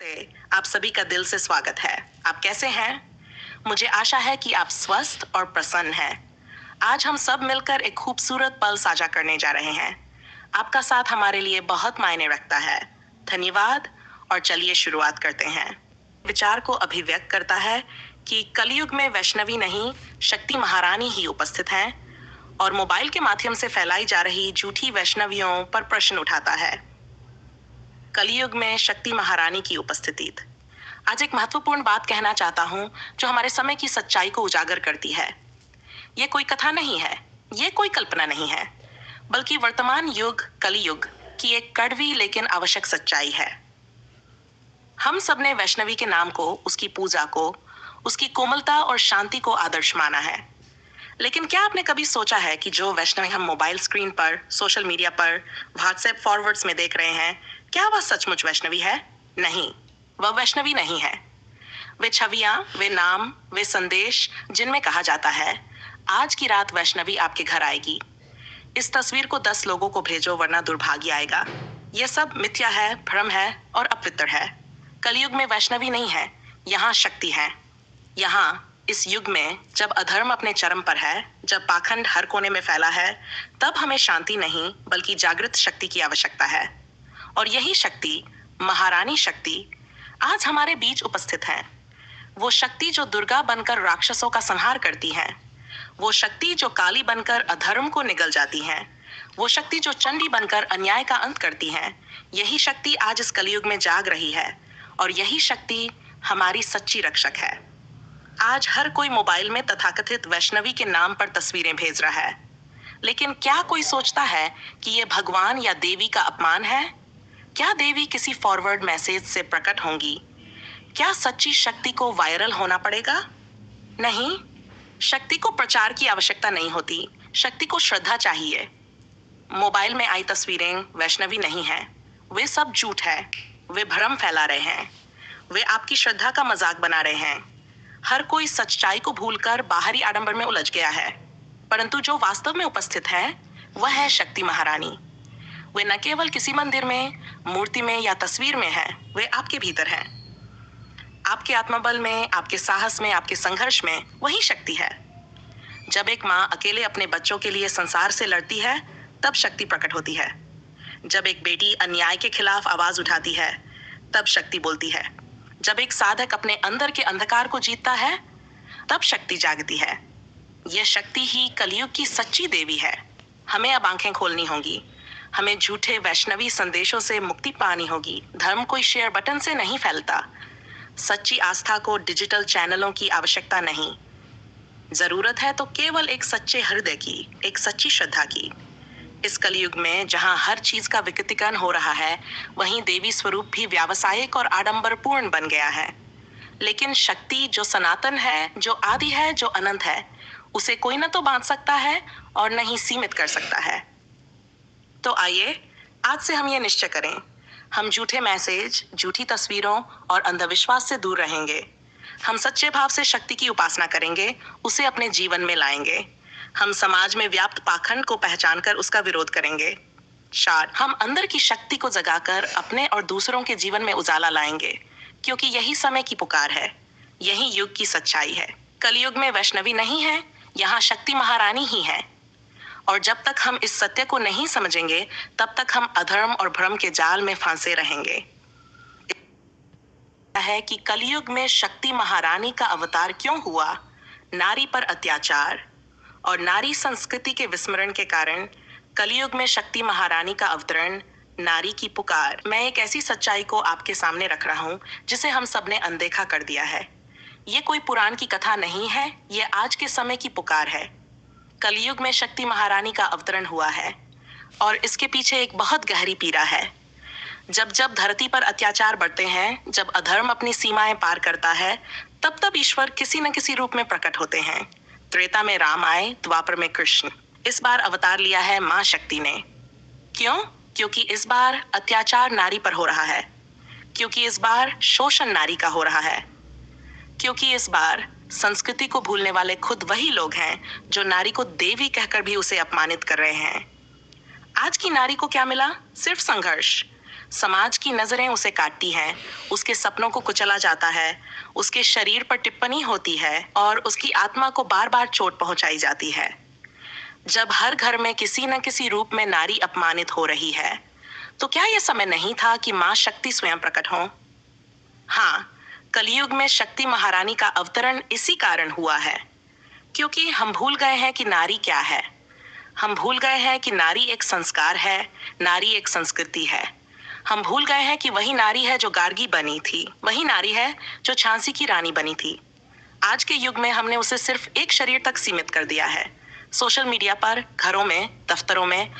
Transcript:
आप सभी का दिल से स्वागत है। आप कैसे हैं? मुझे आशा है कि आप स्वस्थ और प्रसन्न हैं। आज हम सब मिलकर एक खूबसूरत पल साझा करने जा रहे हैं। आपका साथ हमारे लिए बहुत मायने रखता है। धन्यवाद। और चलिए शुरुआत करते हैं। विचार को अभिव्यक्त करता है कि कलयुग में वैष्णवी नहीं, शक्ति महारानी ही उपस्थित हैं और मोबाइल के माध्यम से फैलाई जा रही झूठी वैष्णवियों पर प्रश्न उठाता है। कलयुग में शक्ति महारानी की उपस्थिति। आज एक महत्वपूर्ण बात कहना चाहता हूं जो हमारे समय की सच्चाई को उजागर करती है। ये कोई कथा नहीं है, ये कोई कल्पना नहीं है, बल्कि वर्तमान युग कलयुग की एक कड़वी लेकिन आवश्यक सच्चाई है। हम सब ने वैष्णवी के नाम को, उसकी पूजा को, उसकी कोमलता और शांति को आदर्श माना है। लेकिन क्या आपने कभी सोचा है कि जो वैष्णवी हम मोबाइल स्क्रीन पर, सोशल मीडिया पर, व्हाट्सएप फॉरवर्ड्स में देख रहे हैं, क्या वह सचमुच वैष्णवी है? नहीं, वह वैष्णवी नहीं है। वे छवियां, वे नाम, वे संदेश जिनमें कहा जाता है, आज की रात वैष्णवी आपके घर आएगी। इस तस्वीर को 10 लोगों को भेजो वरना दुर्भाग्य आएगा। यह सब मिथ्या है, भ्रम है और अपवित्र है। कलयुग में वैष्णवी नहीं है, यहाँ शक्ति है। यहाँ इस युग में जब अधर्म अपने चरम पर है, जब पाखंड हर कोने में फैला है, तब हमें शांति नहीं बल्कि जागृत शक्ति की आवश्यकता है। और यही शक्ति, महारानी शक्ति, आज हमारे बीच उपस्थित है। वो शक्ति जो दुर्गा बनकर राक्षसों का संहार करती है, वो शक्ति जो काली बनकर अधर्म को निगल जाती है, वो शक्ति जो चंडी बनकर अन्याय का अंत करती है, यही शक्ति आज इस कलयुग में जाग रही है और यही शक्ति हमारी सच्ची रक्षक है। आज हर कोई मोबाइल में तथाकथित वैष्णवी के नाम पर तस्वीरें भेज रहा है, लेकिन क्या कोई सोचता है कि यह भगवान या देवी का अपमान है? क्या देवी किसी फॉरवर्ड मैसेज से प्रकट होंगी? क्या सच्ची शक्ति को वायरल होना पड़ेगा? नहीं, शक्ति को प्रचार की आवश्यकता नहीं होती, शक्ति को श्रद्धा चाहिए। मोबाइल में आई तस्वीरें वैष्णवी नहीं हैं, वे सब झूठ है, वे भ्रम फैला रहे हैं, वे आपकी श्रद्धा का मजाक बना रहे हैं। हर कोई सच्चाई को भूलकर बाहरी आडंबर में उलझ गया है, परंतु जो वास्तव में उपस्थित है वह है शक्ति महारानी। वे न केवल किसी मंदिर में, मूर्ति में या तस्वीर में है, वे आपके भीतर है। आपके आत्मबल में, आपके साहस में, आपके संघर्ष में वही शक्ति है। जब एक माँ अकेले अपने बच्चों के लिए संसार से लड़ती है, तब शक्ति प्रकट होती है। जब एक बेटी अन्याय के खिलाफ आवाज उठाती है, तब शक्ति बोलती है। जब एक साधक अपने अंदर के अंधकार को जीतता है, तब शक्ति जागती है। यह शक्ति ही कलयुग की सच्ची देवी है। हमें अब आंखें खोलनी होंगी। हमें झूठे वैष्णवी संदेशों से मुक्ति पानी होगी। धर्म कोई शेयर बटन से नहीं फैलता। सच्ची आस्था को डिजिटल चैनलों की आवश्यकता नहीं। जरूरत है तो केवल एक सच्चे हृदय की, एक सच्ची श्रद्धा की। इस कलयुग में जहां हर चीज का विकृतीकरण हो रहा है, वहीं देवी स्वरूप भी व्यावसायिक और आडंबरपूर्ण बन गया है। लेकिन शक्ति जो सनातन है, जो आदि है, जो अनंत है, उसे कोई न तो बांध सकता है और न ही सीमित कर सकता है। तो आइए आज से हम ये निश्चय करें, हम झूठे मैसेज, झूठी तस्वीरों और अंधविश्वास से दूर रहेंगे। हम सच्चे भाव से शक्ति की उपासना करेंगे, उसे अपने जीवन में लाएंगे। हम समाज में व्याप्त पाखंड को पहचानकर उसका विरोध करेंगे। हम अंदर की शक्ति को जगाकर अपने और दूसरों के जीवन में उजाला लाएंगे, क्योंकि यही समय की पुकार है, यही युग की सच्चाई है। कलयुग में वैष्णवी नहीं है, यहाँ शक्ति महारानी ही है। और जब तक हम इस सत्य को नहीं समझेंगे, तब तक हम अधर्म और भ्रम के जाल में फंसे रहेंगे। है कि कलयुग में शक्ति महारानी का अवतार क्यों हुआ? नारी पर अत्याचार और नारी संस्कृति के विस्मरण के कारण कलयुग में शक्ति महारानी का अवतरण, नारी की पुकार। मैं एक ऐसी सच्चाई को आपके सामने रख रहा हूं जिसे हम सबने अनदेखा कर दिया है। ये कोई पुराण की कथा नहीं है, ये आज के समय की पुकार है। कलयुग में शक्ति महारानी का अवतरण हुआ है और इसके पीछे एक बहुत गहरी पीड़ा है। जब जब धरती पर अत्याचार बढ़ते हैं, जब अधर्म अपनी सीमाएं पार करता है, तब तब ईश्वर किसी न किसी रूप में प्रकट होते हैं। त्रेता में राम आए, द्वापर में कृष्ण। इस बार अवतार लिया है मां शक्ति ने। क्यों? क्योंकि इस बार अत्याचार नारी पर हो रहा है, क्योंकि इस बार शोषण नारी का हो रहा है, क्योंकि इस बार संस्कृति को भूलने वाले खुद वही लोग हैं जो नारी को देवी कहकर भी उसे अपमानित कर रहे हैं। आज की नारी को क्या मिला? सिर्फ संघर्ष। समाज की नजरें उसे काटती हैं, उसके सपनों को कुचला जाता है, उसके शरीर पर टिप्पणी होती है और उसकी आत्मा को बार बार चोट पहुंचाई जाती है। जब हर घर में किसी न किसी रूप में नारी अपमानित हो रही है, तो क्या यह समय नहीं था कि मां शक्ति स्वयं प्रकट हो? हाँ, कलयुग में शक्ति महारानी का अवतरण इसी कारण हुआ है, क्योंकि हम भूल गए हैं कि नारी क्या है। हम भूल गए हैं कि नारी एक संस्कार है, नारी एक संस्कृति है। हम भूल गए हैं कि वही नारी है जो गार्गी बनी थी, वही नारी है जो झांसी की रानी बनी थी। आज के युग में हमने उसे सिर्फ एक शरीर तक सीमित कर दिया है। सोशल मीडिया पर, घरों में, दफ्तरों में